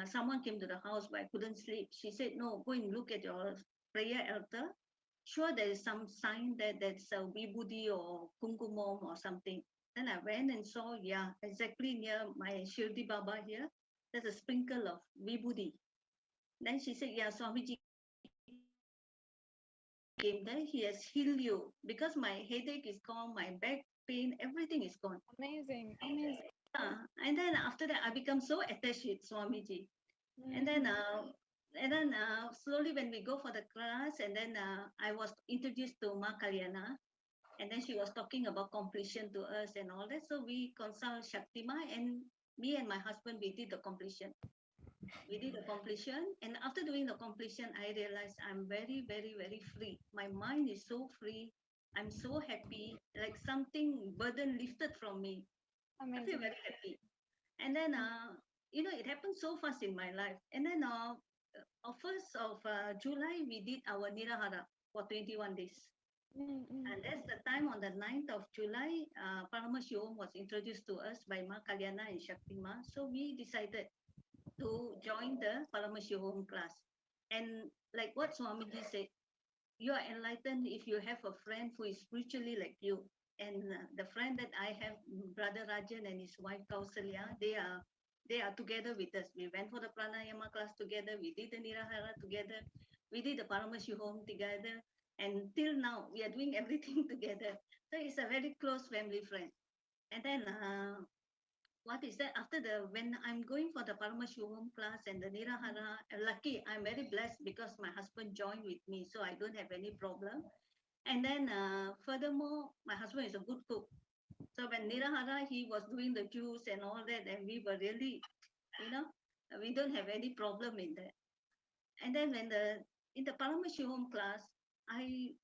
someone came to the house, but I couldn't sleep. She said, no, go and look at your prayer altar. Sure, there is some sign that that's a vibhuti or kumkumam or something. Then I went and saw, yeah, exactly near my Shirdi Baba here, there's a sprinkle of vibhuti. Then she said, yeah, Swamiji came there, he has healed you. Because my headache is gone, my back pain, everything is gone. Amazing, amazing. And then after that, I become so attached with Swamiji. And then slowly when we go for the class, and then I was introduced to Ma Kalyana, and then she was talking about completion to us and all that. So we consult Shaktima, and me and my husband, we did the completion. We did the completion, and after doing the completion, I realized I'm very, very, very free. My mind is so free. I'm so happy, like something burden lifted from me. I feel Amazing. very happy. And then, it happened so fast in my life. And then, 1st of July, we did our Nirahara for 21 days. And that's the time on the 9th of July, Paramashivam was introduced to us by Ma Kalyana and Shaktima. So we decided to join the Paramashivam class. And like what Swamiji said, you are enlightened if you have a friend who is spiritually like you. And the friend that I have, Brother Rajan and his wife Kausalya, they are together with us. We went for the pranayama class together. We did the Nirahara together. We did the Paramashivam together. And till now, we are doing everything together. So it's a very close family friend. And then what is that? When I'm going for the Paramashivam class and the Nirahara, lucky, I'm very blessed because my husband joined with me, so I don't have any problem. And then furthermore, my husband is a good cook. So when Nirahara, he was doing the juice and all that, and we were really, we don't have any problem in that. And then in the Paramashivam class, I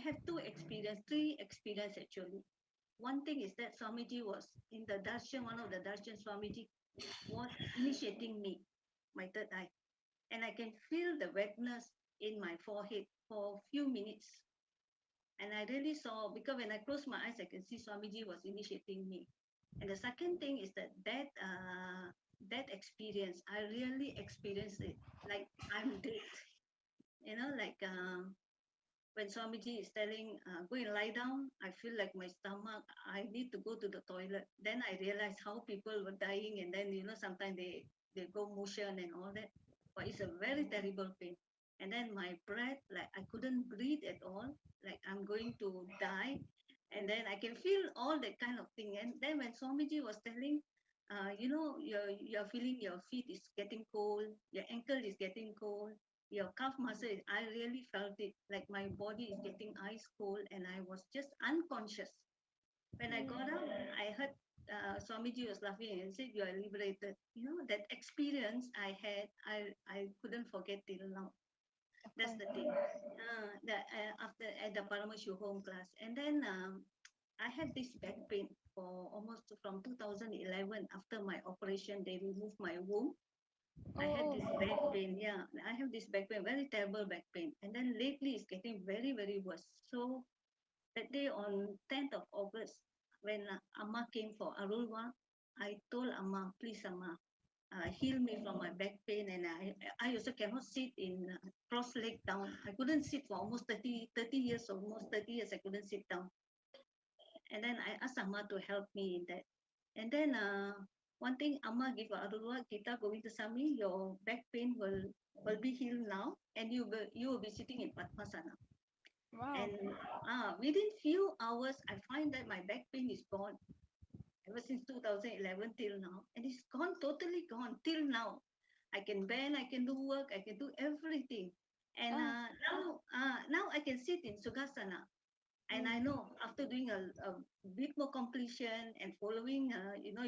have three experience actually. One thing is that Swamiji was in the darshan, one of the darshan, Swamiji was initiating me, my third eye. And I can feel the wetness in my forehead for a few minutes. And I really saw, because when I close my eyes, I can see Swamiji was initiating me. And the second thing is that experience, I really experienced it like I'm dead. Like when Swamiji is telling, go and lie down, I feel like my stomach, I need to go to the toilet. Then I realized how people were dying, and then, sometimes they go motion and all that. But it's a very terrible pain. And then my breath, like I couldn't breathe at all, like I'm going to die. And then I can feel all that kind of thing. And then when Swamiji was telling, you're feeling your feet is getting cold, your ankle is getting cold, your calf muscle, I really felt it, like my body is getting ice cold, and I was just unconscious. When I got up, I heard Swamiji was laughing and said, you are liberated. That experience I had, I couldn't forget till now. That's the thing. After at the Paramashivam class. And then I had this back pain for almost from 2011. After my operation, they removed my womb. I had this back pain. Yeah, I have this back pain, very terrible back pain. And then lately it's getting very, very worse. So that day on 10th of August, when Amma came for Arulwa, I told Amma, please Amma, heal me from my back pain. And I also cannot sit in cross leg down. I couldn't sit for almost 30 years, almost 30 years, I couldn't sit down. And then I asked Amma to help me in that. And then one thing Amma gave Arulwa, Gita Govindasamy, your back pain will be healed now, and you will be sitting in Padmasana. Wow. And within few hours, I find that my back pain is gone. Ever since 2011 till now, and it's gone, totally gone till now. I can bend, I can do work, I can do everything. And now I can sit in Sukhasana. And I know after doing a bit more completion and following,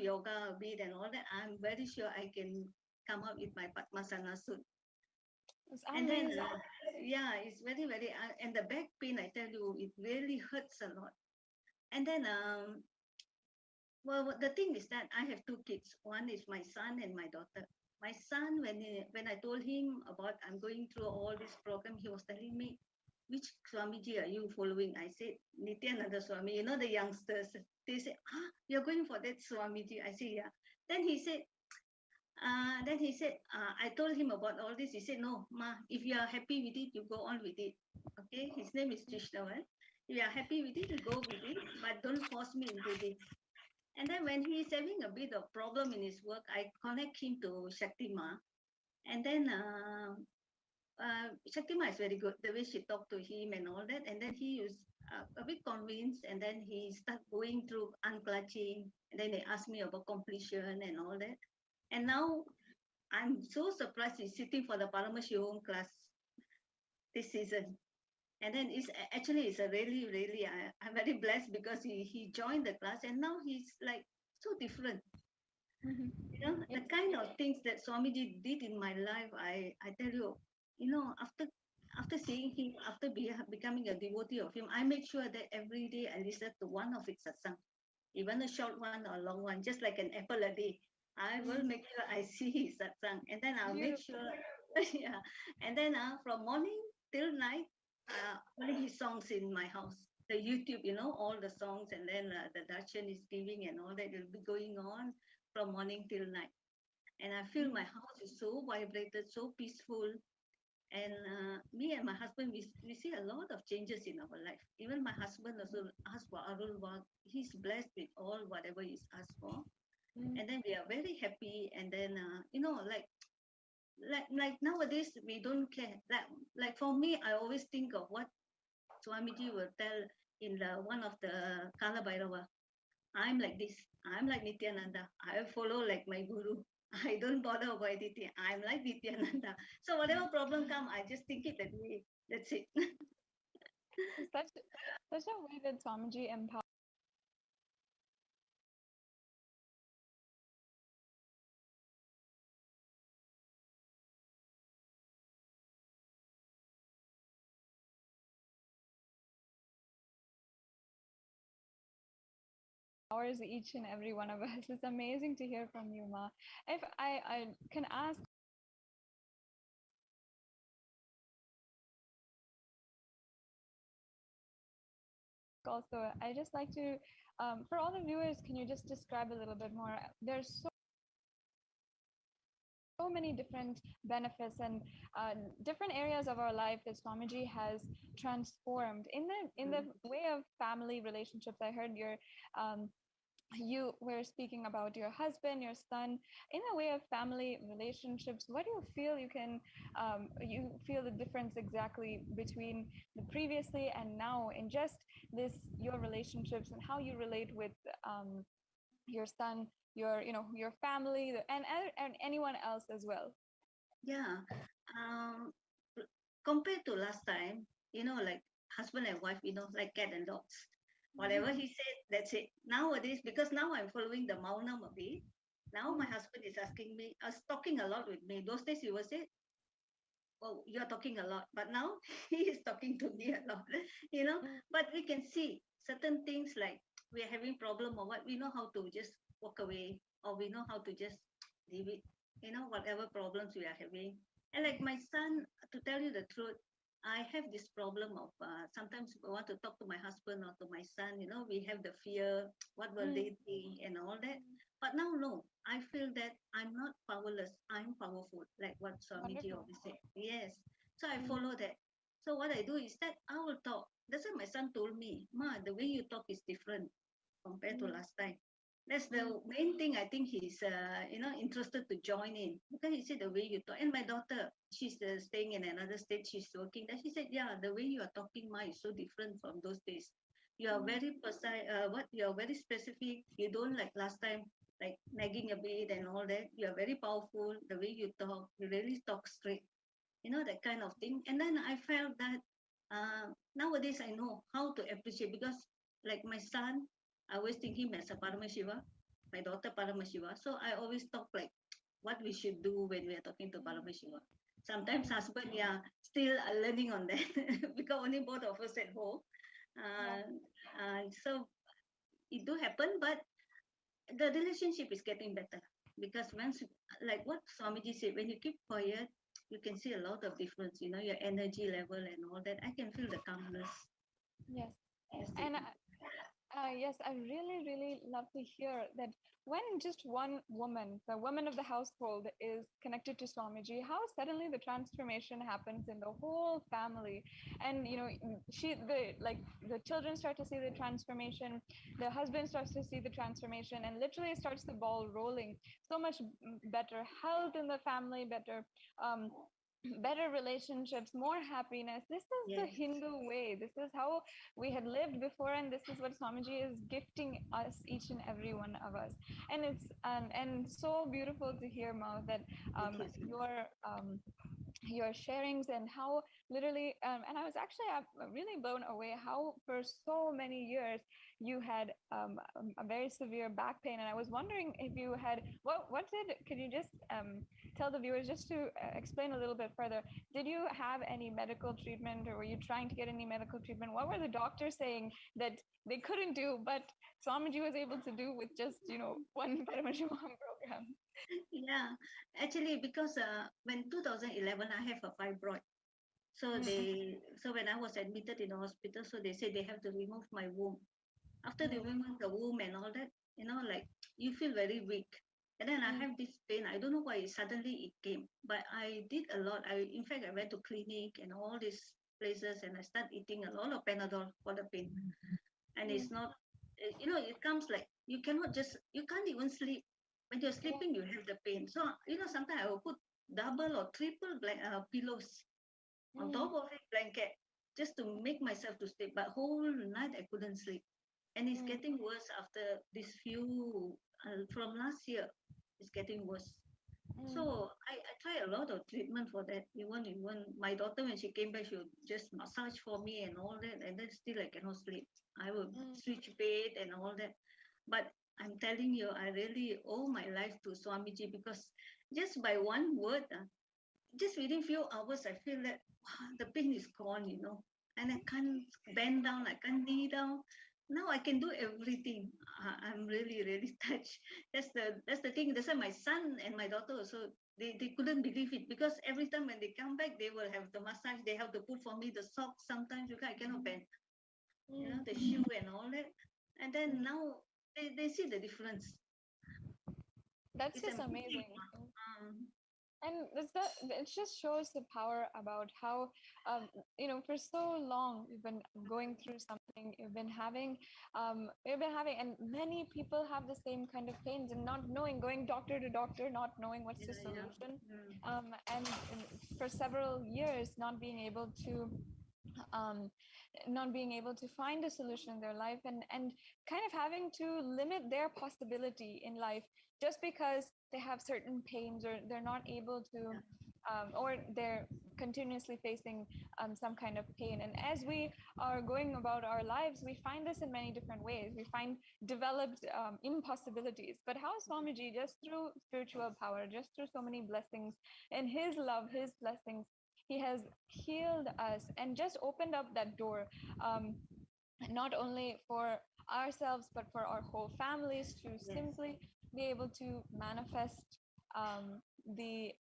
yoga a bit and all that, I'm very sure I can come up with my Padmasana soon. It's And then, amazing. yeah, it's very, very, and the back pain, I tell you, it really hurts a lot. And then, well, the thing is that I have two kids. One is my son and my daughter. My son, when I told him about I'm going through all this program, he was telling me, which Swamiji are you following? I said, Nityananda Swami, the youngsters. They said, you're going for that Swamiji. I said, yeah. Then he said, Then he said, I told him about all this. He said, no, Ma, if you are happy with it, you go on with it. Okay, his name is Krishnavan. If you are happy with it, you go with it, but don't force me into this. And then when he is having a bit of problem in his work, I connect him to Shaktima. And then Shaktima is very good, the way she talked to him and all that. And then he was a bit convinced, and then he started going through unclutching. And then they asked me about completion and all that. And now I'm so surprised he's sitting for the Paramashivam class this season. And then it's a really, I'm very blessed because he joined the class and now he's like so different. You know, the kind of things that Swamiji did in my life, I tell you, after seeing him, after becoming a devotee of him, I make sure that every day I listen to one of his satsang, even a short one or a long one, just like an apple a day. I will make sure I see his satsang, and then I'll make sure, yeah. And then from morning till night, only his songs in my house. The YouTube, all the songs, and then the darshan is giving and all that will be going on from morning till night. And I feel my house is so vibrated, so peaceful. And me and my husband, we see a lot of changes in our life. Even my husband also asked for Arulwag. He's blessed with all whatever he's asked for. And then we are very happy. And then, like nowadays, we don't care. Like for me, I always think of what Swamiji will tell in one of the Kala Bhairava. I'm like this. I'm like Nityananda. I follow like my guru. I don't bother about anything. I'm like Nityananda. So whatever problem come, I just think it that way. That's it. Such a way that Swamiji empowers. Each and every one of us. It's amazing to hear from you, Ma. If I can ask also, I just like to, for all the viewers, can you just describe a little bit more? There's so many different benefits and different areas of our life that Swamiji has transformed in the way of family relationships. I heard you were speaking about your husband, your son, in the way of family relationships. What do you feel you feel the difference exactly between the previously and now in just your relationships and how you relate with your son, your family, and anyone else as well? Yeah. Compared to last time, like husband and wife, like cat and dogs. Whatever he said, that's it. Nowadays, because now I'm following the Maunam a bit, now my husband is asking me, talking a lot with me. Those days he was say, oh, you're talking a lot. But now he is talking to me a lot, But we can see certain things like we're having problem or what, we know how to just walk away, or we know how to just leave it, whatever problems we are having. And like my son, to tell you the truth, I have this problem of sometimes I want to talk to my husband or to my son, we have the fear, what will they think and all that. But now, no, I feel that I'm not powerless. I'm powerful, like what Swamiji always said. Yes. So I follow that. So what I do is that I will talk. That's what my son told me. Ma, the way you talk is different compared to last time. That's the main thing. I think he's, interested to join in because he said the way you talk. And my daughter, she's staying in another state. She's working. Then she said, yeah, the way you are talking, ma, is so different from those days. You are very precise. You are very specific. You don't like last time, like nagging a bit and all that. You are very powerful. The way you talk, you really talk straight. That kind of thing. And then I felt that nowadays I know how to appreciate because, like my son, I always think him as a Paramashiva, my daughter Paramashiva. So I always talk like what we should do when we are talking to Paramashiva. Sometimes husband, yeah, still learning on that because only both of us at home. So it do happen, but the relationship is getting better because once, like what Swamiji said, when you keep quiet, you can see a lot of difference, your energy level and all that. I can feel the calmness. Yes. Yes, And Yes, I really, really love to hear that when just one woman, the woman of the household, is connected to Swamiji, how suddenly the transformation happens in the whole family. And the children start to see the transformation, the husband starts to see the transformation, and literally starts the ball rolling. So much better health in the family, um, better relationships, more happiness. This is the Yes. Hindu way. This is how we had lived before, and this is what Swamiji is gifting us, each and every one of us. And it's and so beautiful to hear, Mao, that Thank you. your sharings and how literally and I was actually really blown away how for so many years you had a very severe back pain, and I was wondering if you had what did could you just tell the viewers, just to explain a little bit further, did you have any medical treatment, or were you trying to get any medical treatment? What were the doctors saying that they couldn't do but Swamiji was able to do with just one Paramashimam program? Yeah, actually, because when 2011 I have a fibroid, so Mm, when I was admitted in the hospital, so they said they have to remove my womb. After mm, removing the womb and all that, like you feel very weak. And then I mm, have this pain. I don't know why suddenly it came, but I did a lot. In fact, I went to clinic and all these places, and I start eating a lot of Panadol for the pain. And mm, it's not, it comes like you can't even sleep. When you're yeah, sleeping, you have the pain. So sometimes I will put double or triple pillows on mm, top of a blanket just to make myself to sleep. But whole night I couldn't sleep, and it's mm, getting worse after this few from last year. It's getting worse. mm, So I try a lot of treatment for that. Even my daughter, when she came back, she would just massage for me and all that, and then still I cannot sleep. I will mm, switch bed and all that. But I'm telling you, I really owe my life to Swamiji, because just by one word, just within few hours, I feel that the pain is gone, and I can't bend down, I can't knee down. Now I can do everything. I'm really, really touched. That's the thing. That's why my son and my daughter also, they couldn't believe it, because every time when they come back, they will have the massage. They have to put for me the socks sometimes because I cannot bend, mm, the shoe and all that. And then mm. now they see the difference. That's It's just amazing. amazing. And it just shows the power about how for so long you've been going through something, you've been having, and many people have the same kind of pains and not knowing, going doctor to doctor, not knowing what's the Yeah, yeah. solution, and for several years um, not being able to find a solution in their life, and kind of having to limit their possibility in life just because they have certain pains, or they're not able to Yeah. or they're continuously facing some kind of pain. And as we are going about our lives, we find this in many different ways. We find developed impossibilities, but how Swamiji, just through spiritual power, just through so many blessings and his love, his blessings, he has healed us and just opened up that door, um, not only for ourselves but for our whole families, to Yes. simply be able to manifest um, the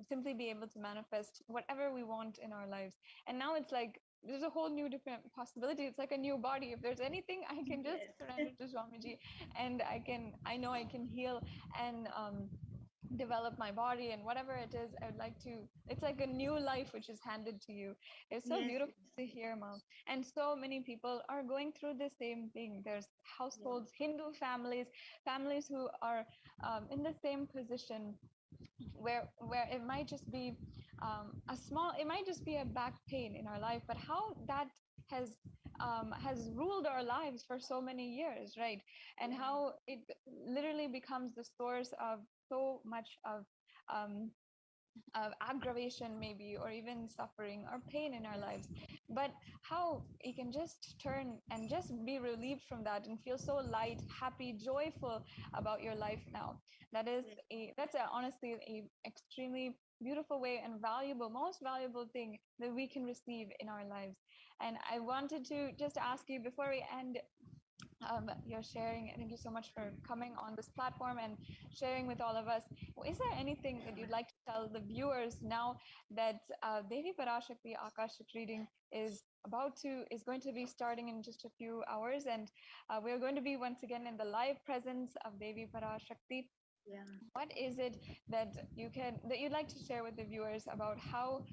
simply be able to manifest whatever we want in our lives. And now it's like there's a whole new different possibility. It's like a new body. If there's anything, I can just Yes. surrender to Swamiji, and I know I can heal and develop my body, and whatever it is I would like to, it's like a new life which is handed to you. It's so Yes. beautiful to hear, Mom. And so many people are going through the same thing. There's Yes. households, Hindu families who are in the same position, where it might just be it might just be a back pain in our life, but how that has ruled our lives for so many years, right? And Yeah. how it literally becomes the source of so much of aggravation, maybe, or even suffering or pain in our lives. But how you can just turn and just be relieved from that and feel so light, happy, joyful about your life now. Yes. Honestly a extremely beautiful way and most valuable thing that we can receive in our lives. And I wanted to just ask you before we end, your sharing. Thank you so much for coming on this platform and sharing with all of us. Is there anything that you'd like to tell the viewers now that Devi Parashakti Akashic reading is going to be starting in just a few hours, and we're going to be once again in the live presence of Devi Parashakti? Yeah. What is it that you'd like to share with the viewers about how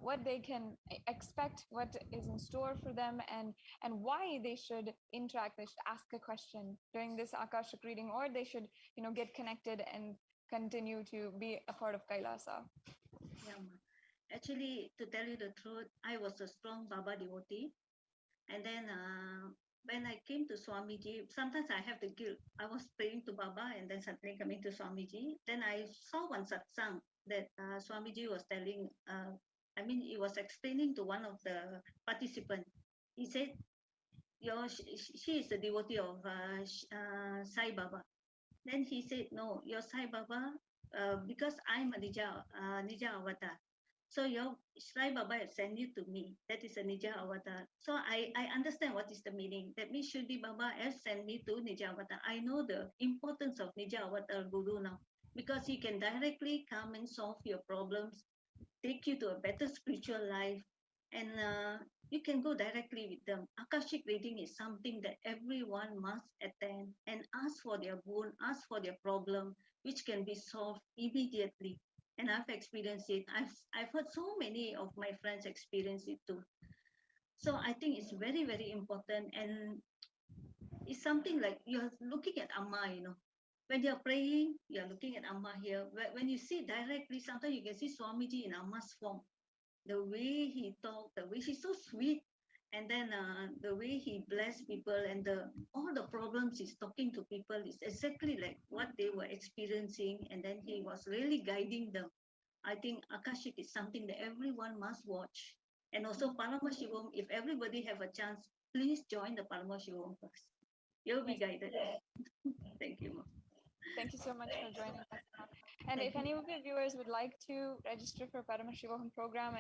what they can expect, what is in store for them, and why they should interact, they should ask a question during this Akashic reading, or they should get connected and continue to be a part of Kailasa? Yeah, actually, to tell you the truth, I was a strong Baba devotee, and then when I came to Swamiji, sometimes I have the guilt. I was praying to Baba and then suddenly coming to Swamiji. Then I saw one satsang that Swamiji was telling, he was explaining to one of the participants. He said, she is a devotee of Sai Baba. Then he said, no, your Sai Baba, because I'm a Nija avatar. So your Sai Baba has sent you to me. That is a Nija avatar. So I understand what is the meaning. That means Shudi Baba has sent me to Nija avatar. I know the importance of Nija avatar Guru now, because he can directly come and solve your problems, take you to a better spiritual life, and you can go directly with them. Akashic reading is something that everyone must attend and ask for their boon, ask for their problem, which can be solved immediately. And I've experienced it. I've heard so many of my friends experience it too. So I think it's very, very important. And it's something like you're looking at Amma. When you're praying, you're looking at Amma here. When you see directly, sometimes you can see Swamiji in Amma's form. The way he talked, the way he's so sweet, and then the way he blessed people, and all the problems he's talking to people is exactly like what they were experiencing, and then he was really guiding them. I think Akashic is something that everyone must watch. And also Paramashivam, if everybody have a chance, please join the Paramashivam first. You'll be guided. Thank you. Thank you so much for joining us. And Thank if you. any of the viewers would like to register for Paramashivoham program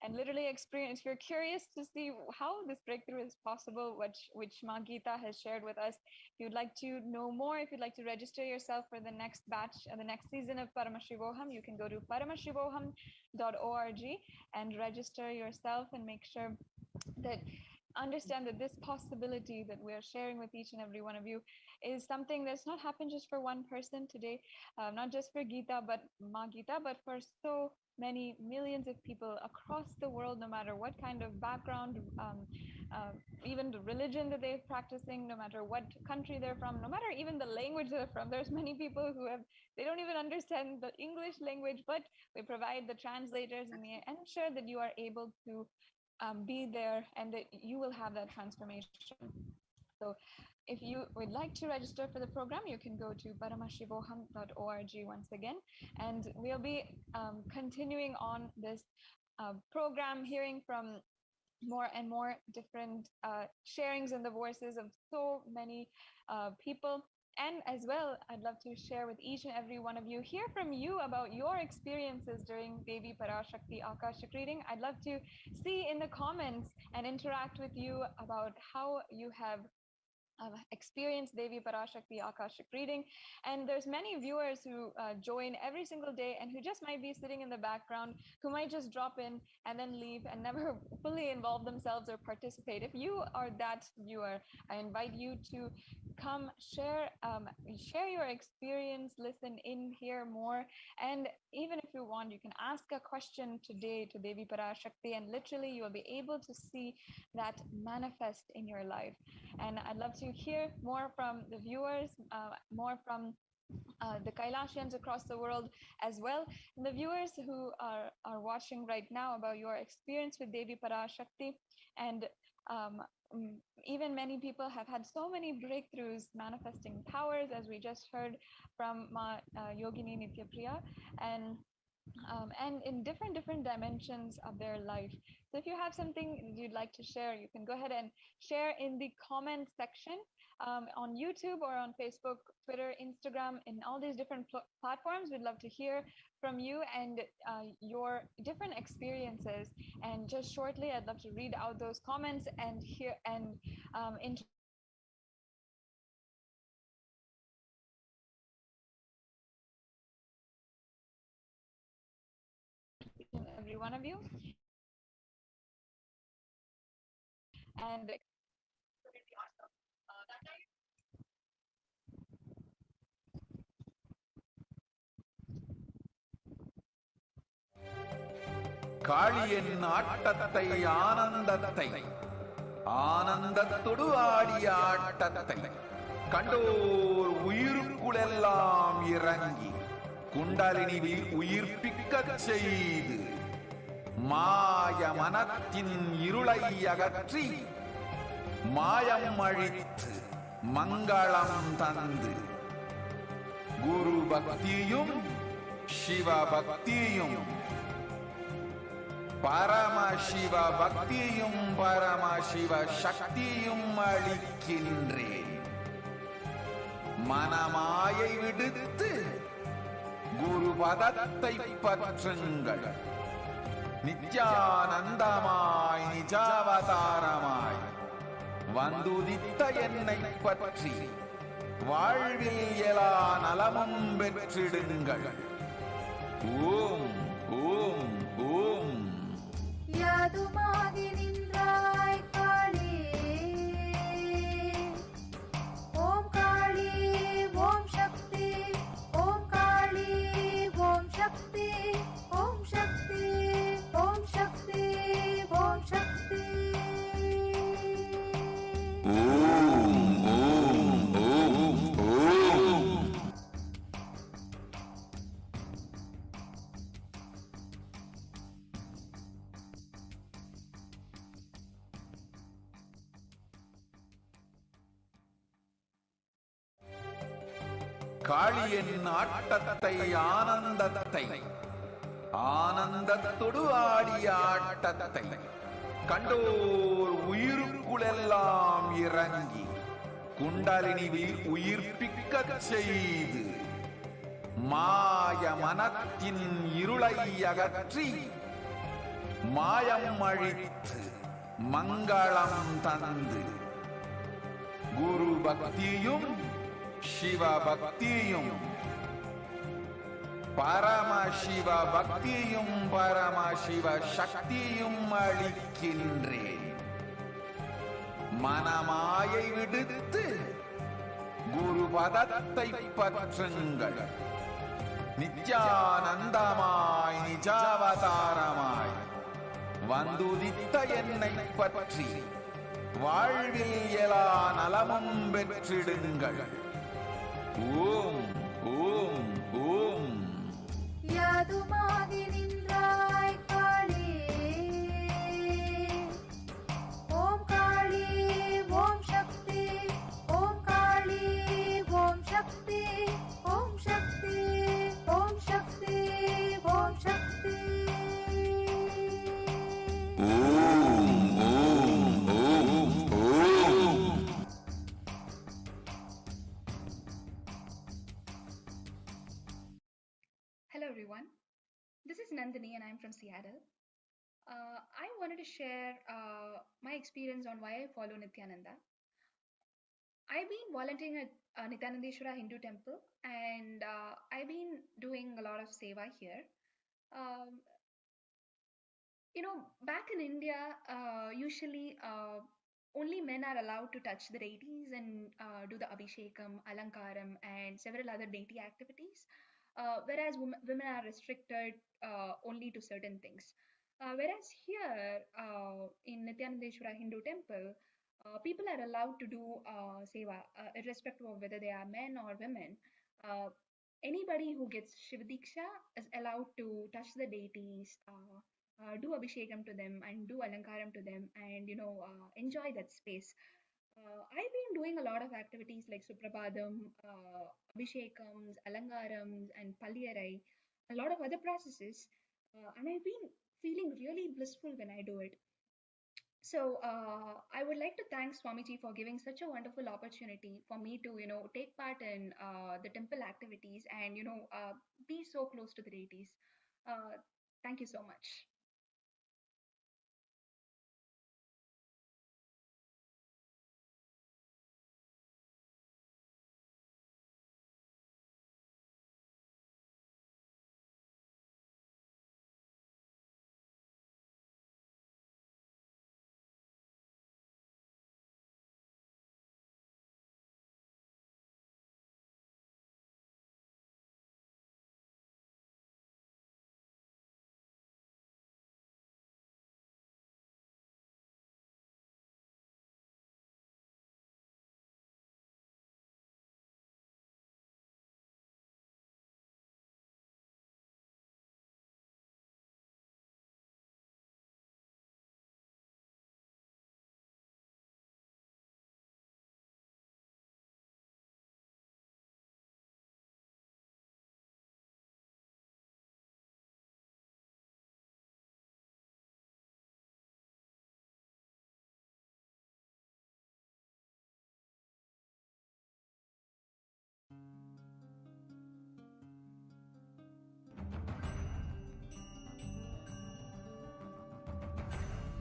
and literally experience, if you're curious to see how this breakthrough is possible, which Ma Geeta has shared with us, if you'd like to know more, if you'd like to register yourself for the next batch, the next season of Paramashivoham, you can go to paramashivoham.org and register yourself and make sure that understand that this possibility that we are sharing with each and every one of you is something that's not happened just for one person today, not just for Geeta, but Ma Geeta, but for so many millions of people across the world, no matter what kind of background, even the religion that they're practicing, no matter what country they're from, no matter even the language they're from. There's many people they don't even understand the English language, but we provide the translators and we ensure that you are able to be there and that you will have that transformation. So if you would like to register for the program, you can go to paramashivoham.org once again, and we'll be continuing on this program, hearing from more and more different sharings in the voices of so many people. And as well, I'd love to share with each and every one of you, hear from you about your experiences during Devi Parashakti Akashic reading. I'd love to see in the comments and interact with you about how you have experience Devi Parashakti Akashic reading. And there's many viewers who join every single day and who just might be sitting in the background, who might just drop in and then leave and never fully involve themselves or participate. If you are that viewer, I invite you to come share your experience, listen in, hear more. And even if you want, you can ask a question today to Devi Parashakti, and literally you will be able to see that manifest in your life. And I'd love to hear more from the viewers, more from the Kailashians across the world as well. And the viewers who are watching right now, about your experience with Devi Parashakti. And even many people have had so many breakthroughs manifesting powers, as we just heard from Ma Yogini Nityapriya, and in different dimensions of their life. So if you have something you'd like to share, you can go ahead and share in the comment section on YouTube or on Facebook, Twitter, Instagram, in all these different platforms. We'd love to hear from you and your different experiences. And just shortly, I'd love to read out those comments and hear and every one of you. And காளியின் ஆட்டத்தை ஆனந்தத்தை ஆனந்தத்தொடு ஆடிய ஆட்டத்தை கண்டோர் உயிருக்குளெல்லாம் இறங்கி குண்டலினியில் உயிர்ப்பிக்கச் செய்து மாய மனத்தின் இருளை அகற்றி மாயம் அழித்து மங்களம் தந்து குரு பக்தியும் சிவ பக்தியும் பரமசிவ பக்தியும் பரமசிவ சக்தியும் அளிக்கின்றேன். மனமாயை விடுத்து குரு பதத்தை பற்றுங்கள். நித்யானந்தமாய் நிஜாவதாரமாய் வந்துதித்த என்னை பற்றி வாழ்வில் எல்லா நலமும் பெற்றிடுங்கள். ஓம் ஓம் ஓம். யாதுமாகி நின்றாய் காளி, ஓம் காளி ஓம் சக்தி, ஓம் காளி ஓம் சக்தி, ஓம் சக்தி ஓம் சக்தி ஓம் சக்தி. ஓம் ஓம் ஓம் ஓம். காளியின் ஆட்டத்தை ஆனந்தத்தை ஆனந்தத்தொடு ஆடிய ஆட்டத்தை கண்டோர் உயிருக்குளெல்லாம் இறங்கி குண்டலினியில் உயிர்ப்பிக்கச் செய்து மாய மனத்தின் இருளை அகற்றி மாயம் அழித்து மங்களம் தந்து குரு பக்தியும் சிவ பக்தியும் பரமசிவ பக்தியும் பரமசிவ சக்தியும் அளிக்கின்றேன். மனமாயை விடுத்து குரு பதத்தை பற்றுங்கள். நித்யானந்தமாய் நிஜாவதாரமாய் வந்துதித்த என்னை பற்றி வாழ்வில் எல்லா நலமும் பெற்றிடுங்கள். ஓம் ஓம் ஓம். யாதுமாகி நின்றாய் காளி, ஓம் காளி ஓம் சக்தி, ஓம் காளி ஓம் சக்தி, ஓம் சக்தி ஓம் சக்தி ஓம் சக்தி. ஓம் ஓம் ஓம் ஓம். hello everyone, this is Nandini and I'm from Seattle. I wanted to share my experience on why I follow Nityananda. I've been volunteering at Nityanandeshwara Hindu Temple, and I've been doing a lot of seva here. Um, back in India, usually only men are allowed to touch the deities and do the abhishekam, alankaram, and several other deity activities, whereas women are restricted only to certain things. Whereas here in Nityanandeshwara Hindu Temple, people are allowed to do seva, irrespective of whether they are men or women. Anybody who gets Shivadiksha is allowed to touch the deities, do abhishekam to them and do alankaram to them, and enjoy that space. I've been doing a lot of activities like Suprabhadam, abhishekams, alankarams, and Palliyarai, a lot of other processes, and I've been feeling really blissful when I do it. So I would like to thank Swamiji for giving such a wonderful opportunity for me to take part in the temple activities and be so close to the deities. Thank you so much.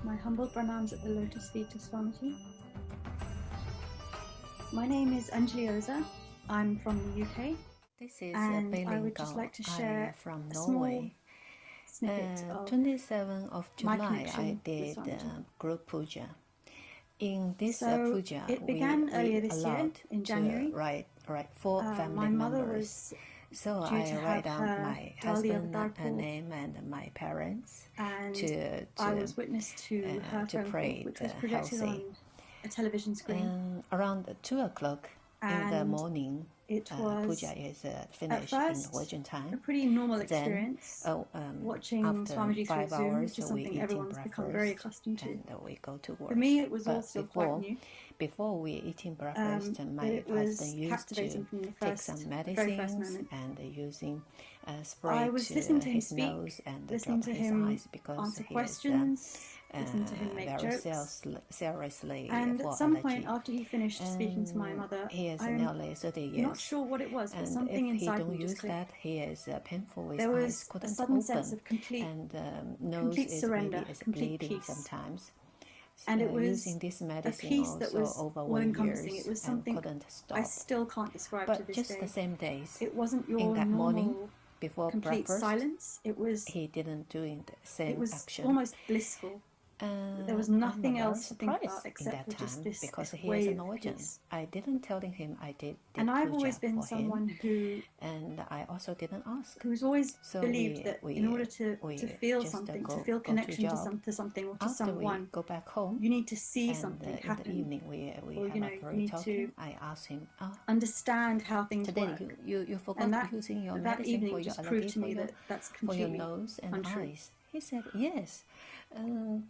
My humble pranams at the lotus feet of Swamiji. My name is Anjali Oza. I'm from the UK. This is and I would just like to share from a Norway. small snippet of 27th of my July, I connection did with Swamiji. group puja. In this So puja, it began we earlier this year allowed in to January. write for family My mother members. was So due I to write have down her my Dali husband Avatar name and my parents and to I was witness to her to phone call, pray which was projected on healthy. a television screen. Around 2 o'clock in the And morning, it was puja is finished in first Norwegian a time. pretty normal Then, experience watching after Swamiji through 5 Zoom, hours, which is we something eating everyone's become very breakfast accustomed to. and we go to work. For me, it was all But still quite new. before we eating breakfast, But my it was husband used captivating to from the take first, some very first medicines moment. and using I spray was to listening to him his speak, nose and listening drop to his him eyes because answer he questions, is listening to him make very jokes. seriously And for at some allergy. point after he finished speaking to my mother, He is I'm nearly 30 years. not sure what it was, but And something if he inside don't me just use clicked. that, he is painful with There eyes, was a couldn't sudden open, sense of complete nose is surrender, maybe is complete bleeding peace. sometimes. And it was Using this a medicine peace that also was over 1 all-encompassing. year It was and something couldn't stop. I still can't describe to But this just day. the same days, It wasn't in your that morning, normal before complete breakfast, silence. It was he didn't doing the same it was action. almost blissful. There was nothing I'm else to think surprised about in except that for just time this because he is wave a of Norwegian. peace. I didn't telling him I did And I've puja always been for someone him, and I also didn't ask. who's always So believed that in order to feel just something, go to feel to connection to job. something or to After someone, we go back home, you need to see and something in the happen, evening we or have you a know, you great need talking. to I asked him, understand how things today work. you forgot And that using your that medicine evening for your just proved allergy to me for your, that that's for your completely nose and untrue. eyes. He said yes.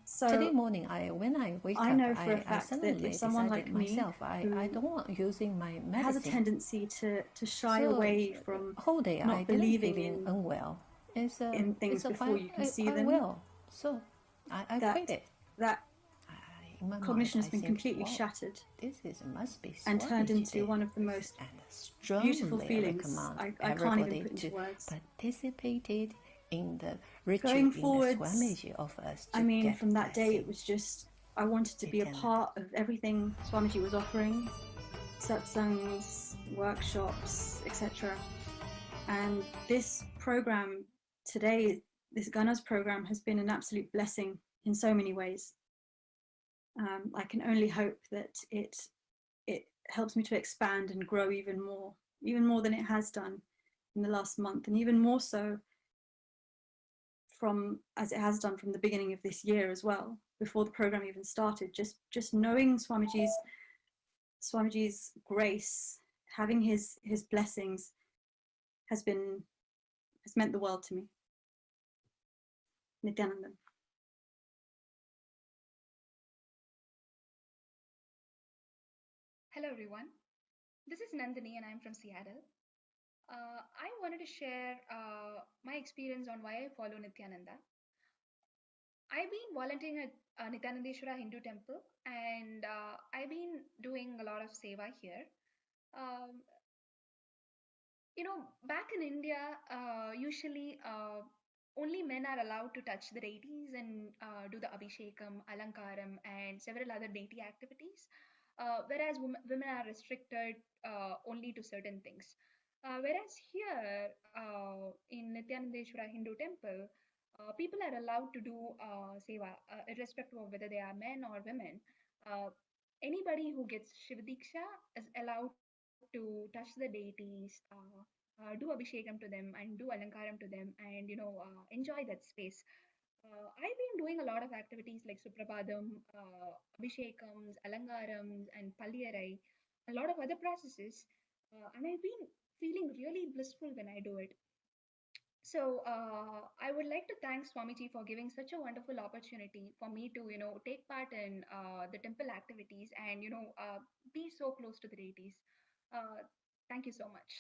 So Today morning, when I wake I up, know for a I fact that suddenly if someone decided like me myself, I who don't want using my medicine. has a tendency to shy So, away from whole day I not didn't believing feeling unwell. in things before you can see I them, will. So I quit it. that In my cognition mind, has been I think, completely wow, shattered this must be and turned Swamiji into did. one of the most And strongly beautiful feelings. recommend I can't even everybody put into to words. participate in the ritual, Going in the forwards, Swamiji of us to I mean, get from that day, blessing. it was just, I wanted to be a Again. part of everything Swamiji was offering, satsangs, workshops, etc. And this program today, this Ganas program, has been an absolute blessing in so many ways. I can only hope that it helps me to expand and grow even more than it has done in the last month, and even more so as it has done from the beginning of this year as well, before the program even started. Just knowing Swamiji's grace, having his blessings, has meant the world to me. Nityananda. Hello everyone, this is Nandini and I'm from Seattle. I wanted to share my experience on why I follow Nityananda. I've been volunteering at Nityanandeshwara Hindu Temple, and I've been doing a lot of seva here. Um, back in India, usually only men are allowed to touch the deities and do the abhishekam, alankaram, and several other deity activities, whereas women are restricted only to certain things. Whereas here in Nityanandeshwara Hindu Temple, people are allowed to do seva, irrespective of whether they are men or women. Uh, Anybody who gets Shivadiksha is allowed to touch the deities, do abhishekam to them, and do alankaram to them, and enjoy that space. I've been doing a lot of activities like Suprabhadam, abhishekams, alankarams, and palyarai, a lot of other processes, and I've been feeling really blissful when I do it. So I would like to thank Swamiji for giving such a wonderful opportunity for me to, take part in the temple activities and, be so close to the deities. Thank you so much.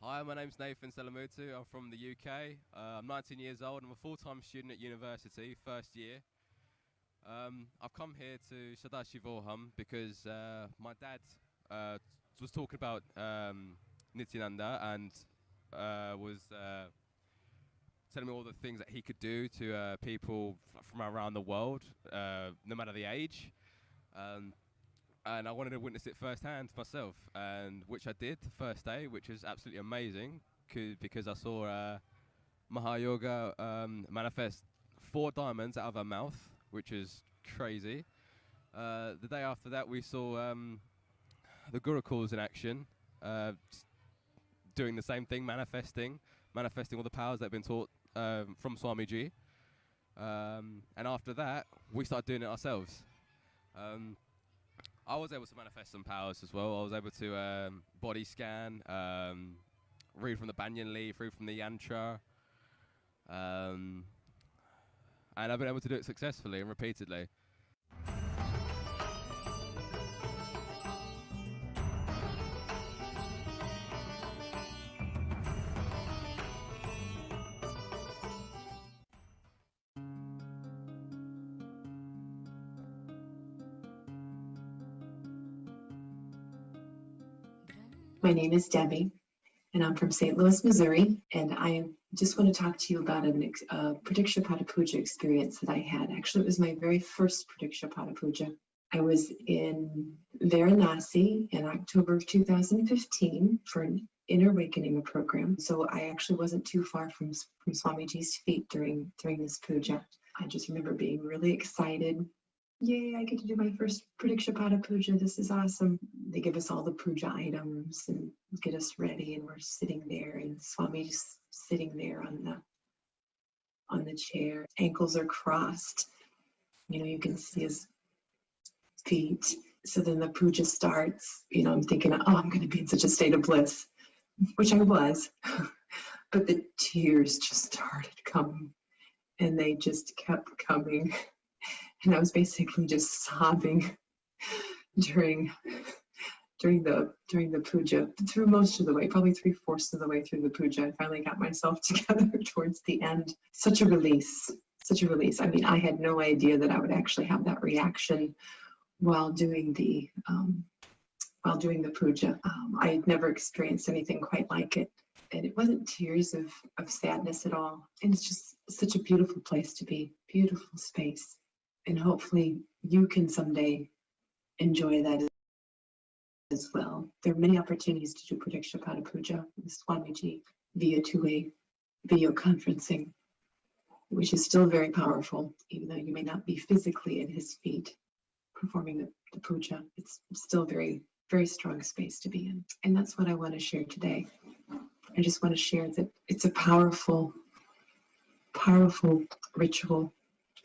Hi, my name's Nathan Selamutu. I'm from the UK. I'm 19 years old. I'm a full-time student at university, first year. I've come here to Sadashivoham because my dad was talking about Nityananda and was telling me all the things that he could do to people from around the world, no matter the age. And I wanted to witness it firsthand myself, and which I did the first day, which was absolutely amazing because I saw Mahayoga manifest 4 diamonds out of her mouth, which is crazy. The day after that, we saw the Gurukuls in action, doing the same thing, manifesting all the powers that have been taught from Swamiji. And after that, we started doing it ourselves. I was able to manifest some powers as well. I was able to body scan, read from the banyan leaf, read from the yantra. And I've been able to do it successfully and repeatedly. My name is Debbie, and I'm from St. Louis, Missouri, and I just want to talk to you about a Pradikshapata Puja experience that I had. Actually, it was my very first Pradikshapata Puja. I was in Varanasi in October of 2015 for an Inner Awakening program, so I actually wasn't too far from Swamiji's feet during this puja. I just remember being really excited. Yay, I get to do my first Pradikshapata Puja. This is awesome. They give us all the puja items and get us ready, and we're sitting there, and Swamiji's sitting there on the chair. Ankles are crossed. You know, you can see his feet. So then the puja starts. You know, I'm thinking, oh, I'm going to be in such a state of bliss, which I was. But the tears just started coming, and they just kept coming. And I was basically just sobbing during the puja, through most of the way, probably 3/4 of the way through the puja. I finally got myself together towards the end. Such a release. I mean, I had no idea that I would actually have that reaction while doing the puja. I had never experienced anything quite like it. And it wasn't tears of sadness at all. And it's just such a beautiful place to be, beautiful space. And hopefully you can someday enjoy that as well. There are many opportunities to do Pradikshapata Puja with Swamiji via two-way video conferencing, which is still very powerful, even though you may not be physically at his feet performing the puja. It's still very, very strong space to be in. And that's what I want to share today. I just want to share that it's a powerful, powerful ritual,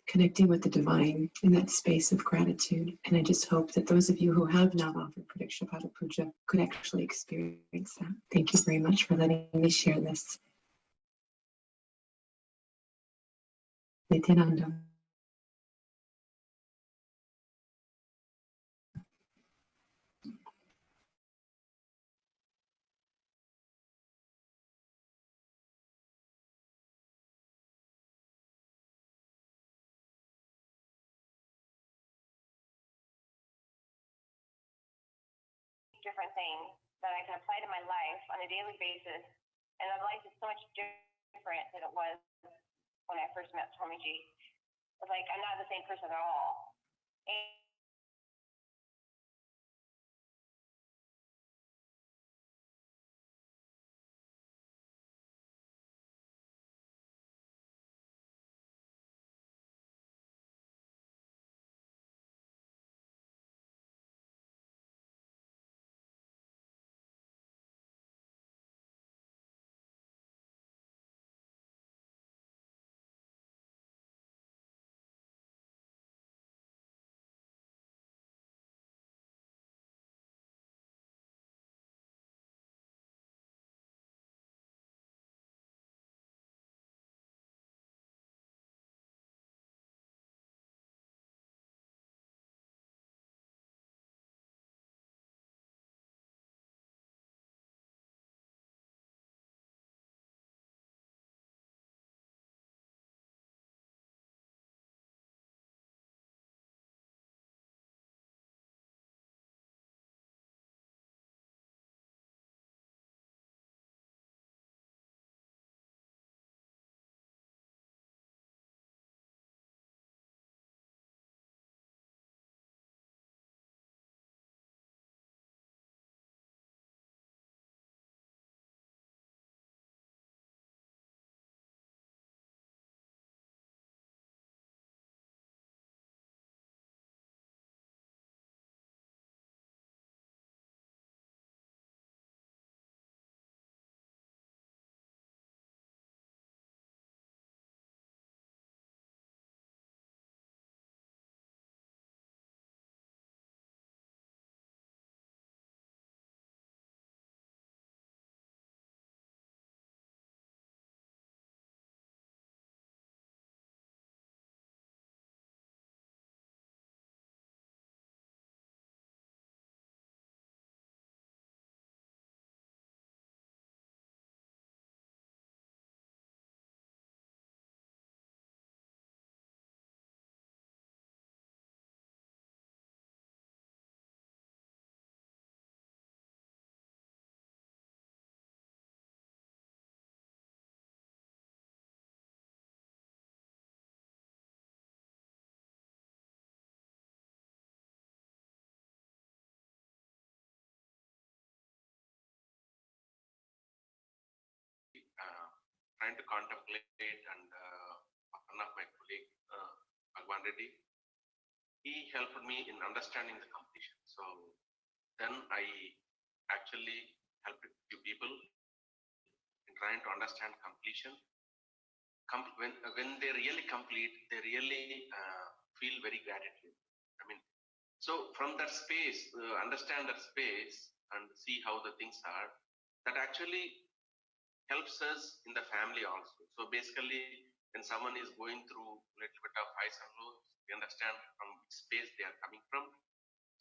connecting with the divine in that space of gratitude. And I just hope that those of you who have not offered Pradikshapata Puja could actually experience that. Thank you very much for letting me share this. Nityananda. Different things that I can apply to my life on a daily basis. And my life is so much different than it was when I first met Swamiji. It's like I'm not the same person at all. And trying to contemplate, and one of my colleague, Bhagwan Reddy, he helped me in understanding the completion. So then I actually helped a few people in trying to understand completion. When they really complete, they really feel very gratitude. I mean, so from that space, understand that space and see how the things are, that actually helps us in the family also. So basically, when someone is going through a little bit of highs and lows, we understand from which space they are coming from.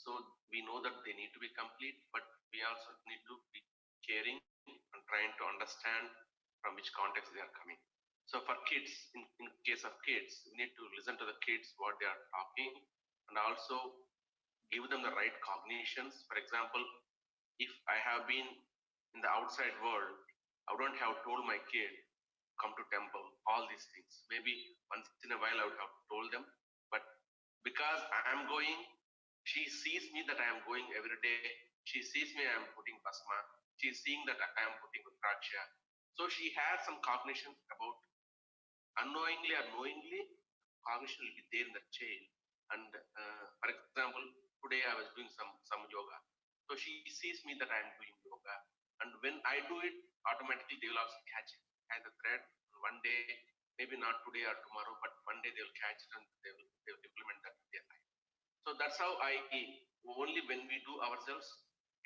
So we know that they need to be complete, but we also need to be caring and trying to understand from which context they are coming. So for kids, in case of kids, we need to listen to the kids, what they are talking, and also give them the right cognitions. For example, if I have been in the outside world, I wouldn't have told my kid, come to temple, all these things. Maybe once in a while I would have told them, but because I am going, she sees me that I am going every day. She sees me, I am putting basma. She is seeing that I am putting rudraksha. So she has some cognition about, unknowingly or knowingly, cognition will be there in the child. And for example, today I was doing some yoga. So she sees me that I am doing yoga. And when I do it, automatically they will also catch the thread. One day, maybe not today or tomorrow, but one day they will catch it and they will implement that in their life. So that's how only when we do ourselves,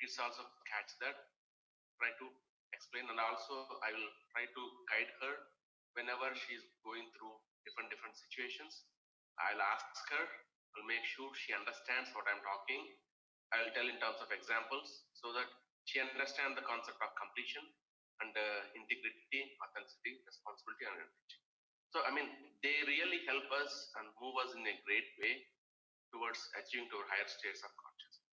kids also catch that, try to explain, and also I will try to guide her whenever she is going through different situations. I'll ask her, I'll make sure she understands what I'm talking. I'll tell in terms of examples so that she understands the concept of completion and integrity, authenticity, responsibility, and energy. So, I mean, they really help us and move us in a great way towards achieving to higher states of consciousness.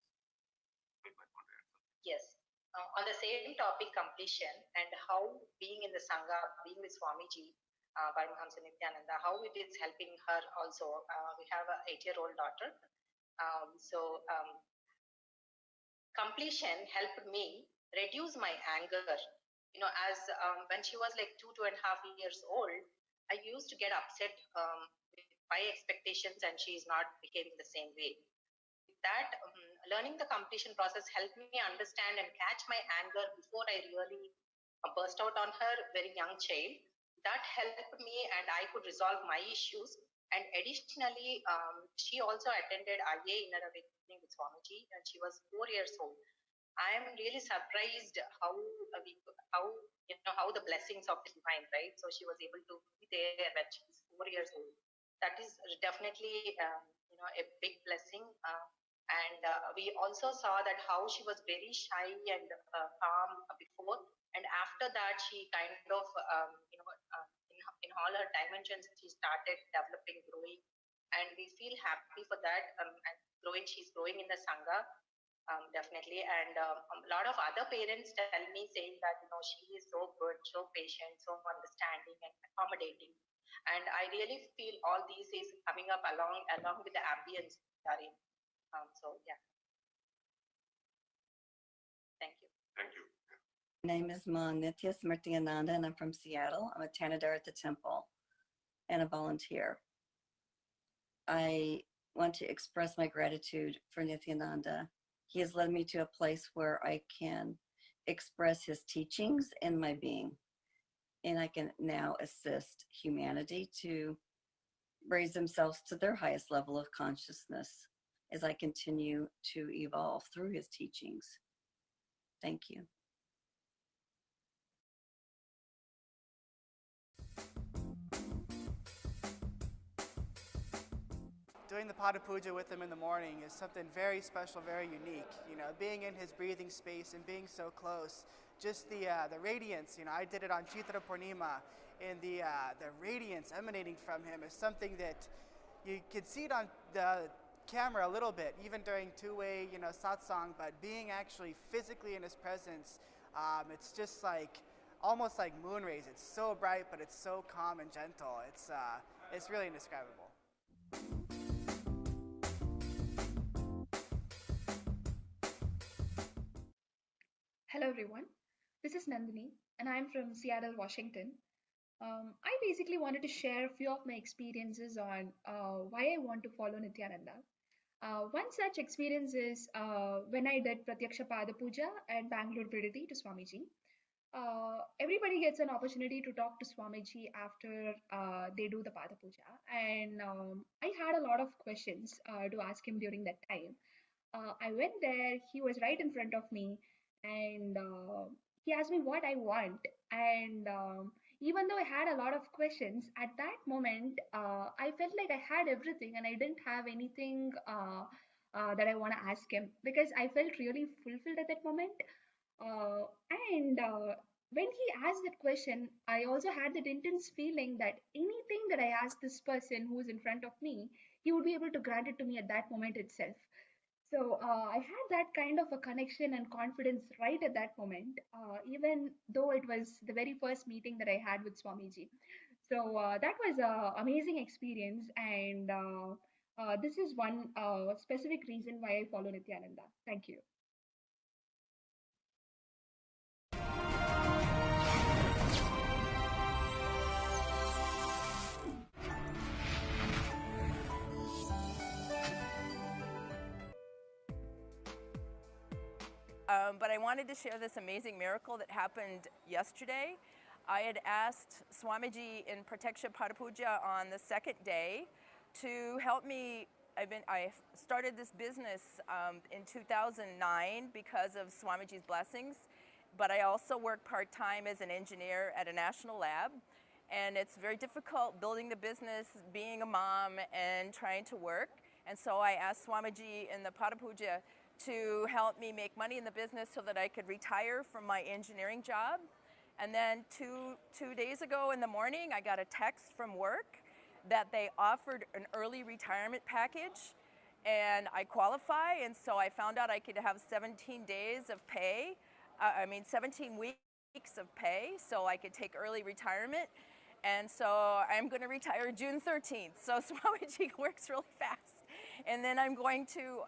Yes. On the same topic, completion, and how being in the Sangha, being with Swamiji, Paramahamsa Nityananda, how it is helping her also. We have an 8-year-old daughter. Completion helped me reduce my anger. You know, as when she was like 2.5 years old, I used to get upset with my expectations, and she is not behaving the same way. That learning the completion process helped me understand and catch my anger before I really burst out on her, very young child. That helped me, and I could resolve my issues. And additionally, she also attended IA Inner Awakening with Swamiji, and she was 4 years old. I am really surprised how the blessings of the divine, right? So she was able to be there when she was 4 years old. That is definitely a big blessing. And we also saw that how she was very shy and calm before, and after that she kind of in all her dimensions she started developing, growing, and we feel happy for that. And she's growing in the Sangha, definitely. And a lot of other parents tell me, saying that she is so good, so patient, so understanding and accommodating, and I really feel all these is coming up along with the ambience we are in. So yeah, thank you. Thank you. My name is Ma Nitya Smrtyananda, and I'm from Seattle. I'm a Tanadar at the temple and a volunteer. I want to express my gratitude for Nityananda. He has led me to a place where I can express his teachings in my being, and I can now assist humanity to raise themselves to their highest level of consciousness as I continue to evolve through his teachings. Thank you. Doing the Pada Puja with him in the morning is something very special, very unique. Being in his breathing space and being so close, just the radiance. I did it on Chitra Purnima, and the radiance emanating from him is something that you could see it on the camera a little bit, even during two-way, satsang, but being actually physically in his presence, it's just like almost like moon rays. It's so bright, but it's so calm and gentle. It's really indescribable. Hello everyone, this is Nandini. and I'm from Seattle, Washington. I basically wanted to share a few of my experiences on why I want to follow Nityananda. One such experience is when I did Pratyaksha Pada Puja at Bangalore Viditi to Swamiji. Everybody gets an opportunity to talk to Swamiji after they do the Pada Puja, and I had a lot of questions to ask him during that time. I went there, he was right in front of me, and he asked me what I want. And even though I had a lot of questions, at that moment, I felt like I had everything and I didn't have anything that I want to ask him because I felt really fulfilled at that moment. Uh, and when he asked that question, I also had that intense feeling that anything that I asked this person who is in front of me, he would be able to grant it to me at that moment itself. So I had that kind of a connection and confidence right at that moment, even though it was the very first meeting that I had with Swamiji. So that was an amazing experience, and this is one specific reason why I follow Nityananda. Thank you. But I wanted to share this amazing miracle that happened yesterday. I had asked Swamiji in Pratyaksha Padapuja on the second day to help me. I started this business in 2009 because of Swamiji's blessings, but I also work part-time as an engineer at a national lab. And it's very difficult building the business, being a mom, and trying to work. And so I asked Swamiji in the Padapuja to help me make money in the business so that I could retire from my engineering job. And then two days ago in the morning, I got a text from work that they offered an early retirement package, and I qualify, and so I found out I could have 17 days of pay, 17 weeks of pay, so I could take early retirement. And so I'm going to retire June 13th. So Swamiji works really fast. And then I'm going to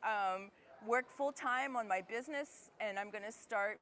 work full-time on my business, and I'm going to start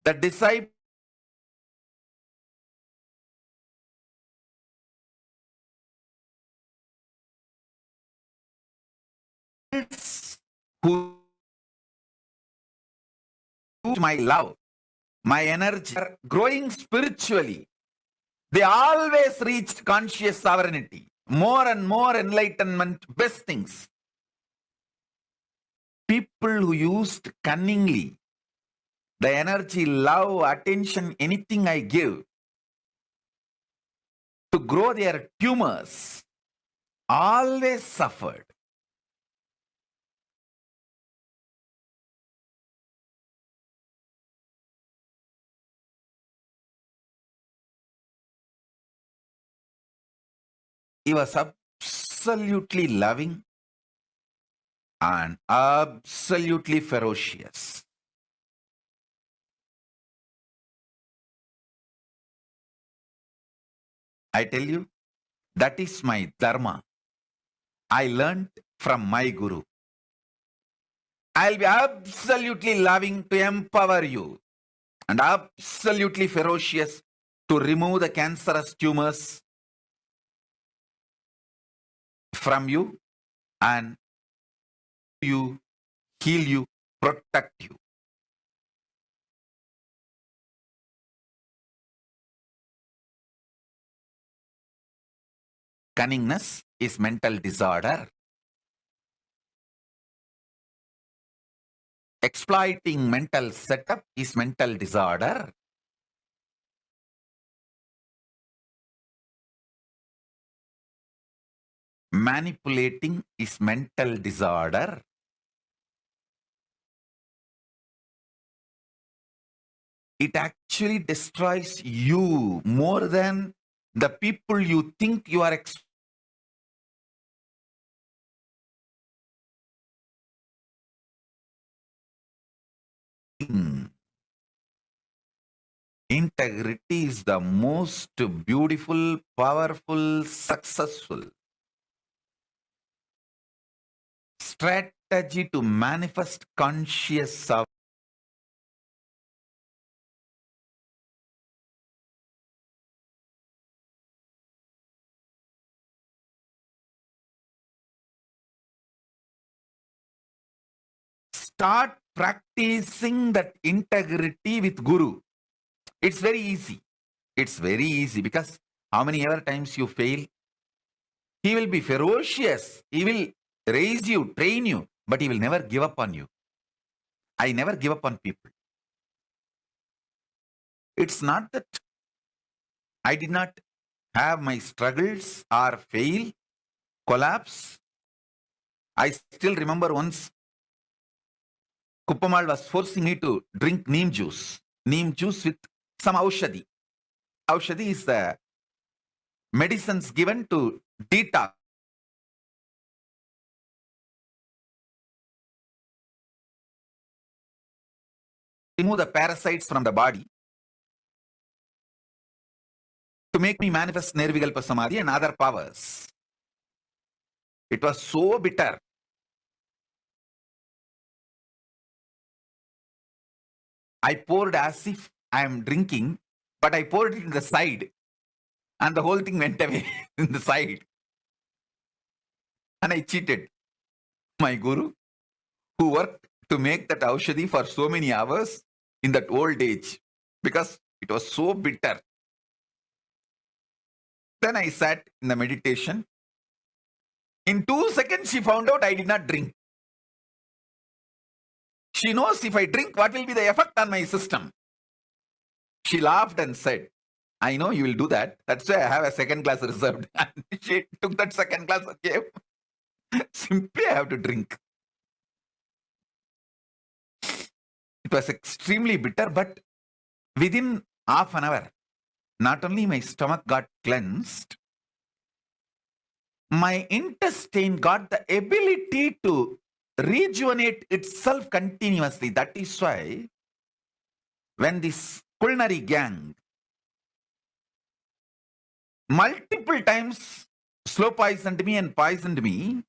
the disciples who my love, my energy are growing spiritually. They always reached conscious sovereignty, more and more enlightenment, best things. People who used cunningly the energy, love, attention, anything I give to grow their tumors always suffered. He was absolutely loving and absolutely ferocious. I tell you, that is my dharma. I learned from my guru. I'll be absolutely loving to empower you and absolutely ferocious to remove the cancerous tumors from you and you, heal you, protect you. Cunningness is mental disorder. Exploiting mental setup is mental disorder. Manipulating is mental disorder. It actually destroys you more than the people you think you are Integrity is the most beautiful, powerful, successful strategy to manifest conscious sovereignty. Start practicing that integrity with Guru. It's very easy. It's very easy because how many ever times you fail, he will be ferocious. He will raise you, train you, but he will never give up on you. I never give up on people. It's not that I did not have my struggles or fail, collapse. I still remember once Kuppamal was forcing me to drink neem juice with some aushadhi. Aushadhi is the medicines given to detox. Remove the parasites from the body to make me manifest Nirvikalpa Samadhi and other powers. It was so bitter. I poured as if I am drinking, but I poured it in the side and the whole thing went away in the side. And I cheated my guru who worked to make that aushadhi for so many hours in that old age because it was so bitter. Then I sat in the meditation. In 2 seconds, she found out I did not drink. She knows if I drink, what will be the effect on my system. She laughed and said, I know you will do that. That's why I have a second class reserved. And she took that second class and gave. Simply I have to drink. It was extremely bitter, but within half an hour, not only my stomach got cleansed, my intestine got the ability to rejuvenate itself continuously. That is why when this culinary gang multiple times slow poisoned me and poisoned me,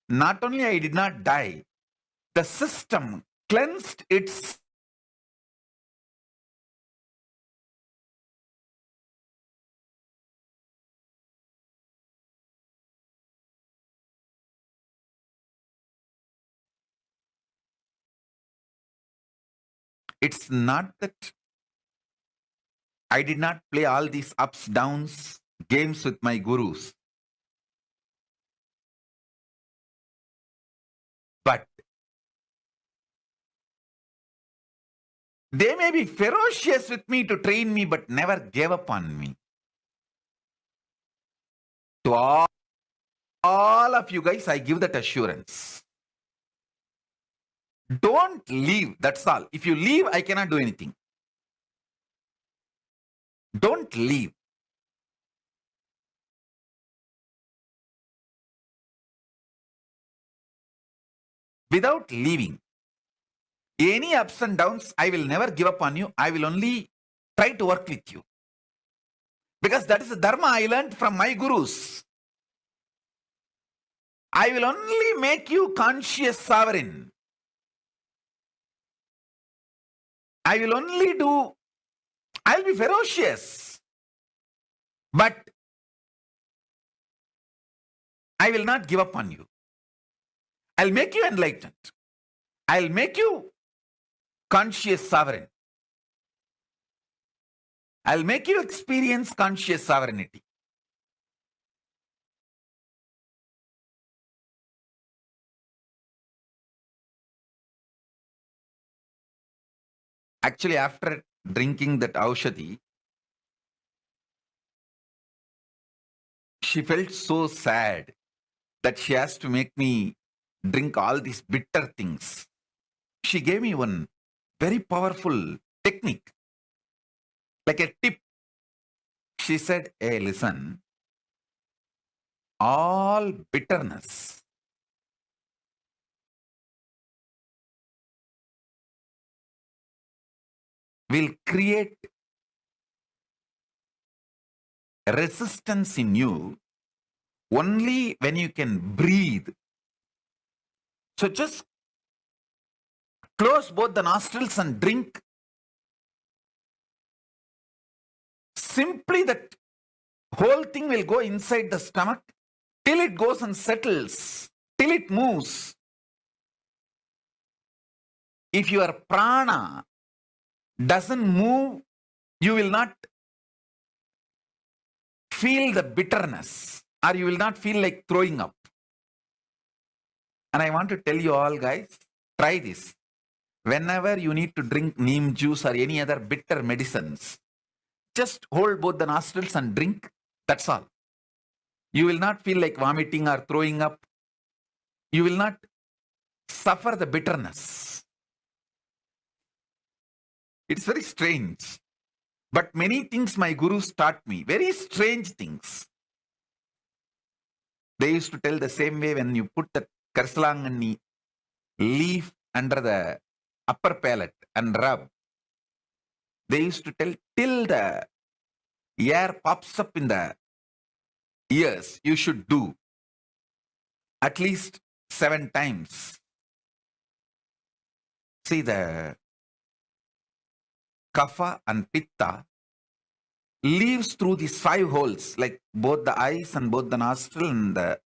not only I did not die, the system cleansed its It's not that I did not play all these ups, downs, games with my gurus. But they may be ferocious with me to train me, but never gave up on me. To all of you guys, I give that assurance. Don't leave, that's all. If you leave, I cannot do anything. Don't leave. Without leaving, any ups and downs, I will never give up on you. I will only try to work with you. Because that is the dharma I learned from my gurus. I will only make you conscious sovereign. I will only do, I'll be ferocious. But I will not give up on you. I'll make you enlightened. I'll make you conscious sovereign. I'll make you experience conscious sovereignty. Actually, after drinking that aushadhi, she felt so sad that she has to make me drink all these bitter things. She gave me one very powerful technique, like a tip. She said, hey, listen, all bitterness will create resistance in you only when you can breathe. So just close both the nostrils and drink. Simply that whole thing will go inside the stomach till it goes and settles, till it moves. If your prana doesn't move, you will not feel the bitterness, or you will not feel like throwing up. And I want to tell you all guys, try this. Whenever you need to drink neem juice or any other bitter medicines, just hold both the nostrils and drink. That's all. You will not feel like vomiting or throwing up. You will not suffer the bitterness. It's very strange. But many things my gurus taught me, very strange things. They used to tell the same way when you put the karsalangani leaf under the upper palate and rub. They used to tell till the air pops up in the ears, you should do at least 7 times. See, the kapha and pitta leaves through these 5 holes, like both the eyes and both the nostril and the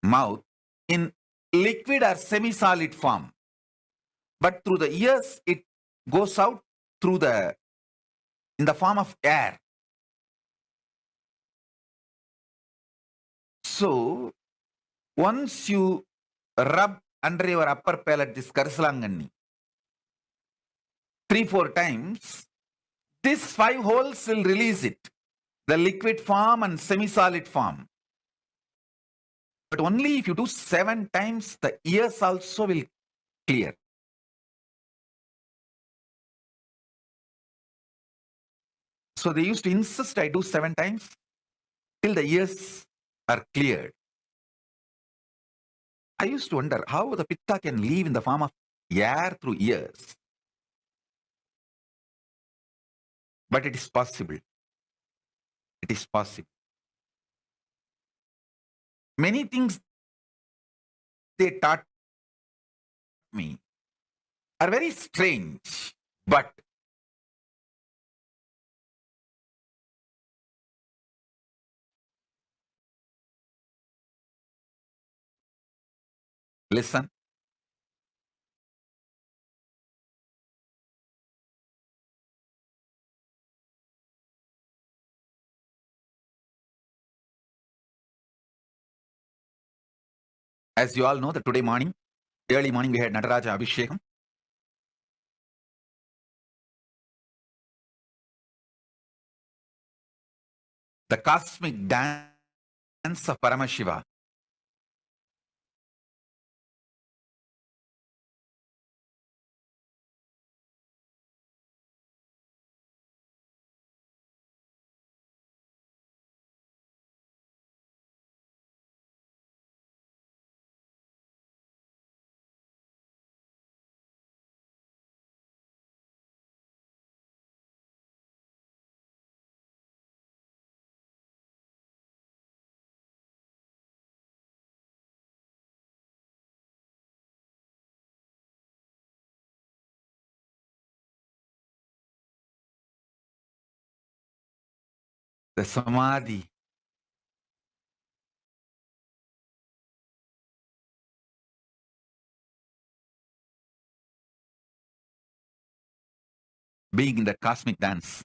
mouth, in liquid or semi-solid form. But through the ears, it goes out through in the form of air. So, once you rub under your upper palate this karsalangani 3-4 times, these 5 holes will release it, the liquid form and semi-solid form. But only if you do 7 times, the ears also will clear. So they used to insist I do 7 times till the ears are cleared. I used to wonder how the pitta can leave in the form of air through ears. But it is possible. It is possible. Many things they taught me are very strange, but listen. As you all know, that today morning, early morning, we had Nataraja Abhishekam. The cosmic dance of Paramashiva. The Samadhi. Being in the cosmic dance.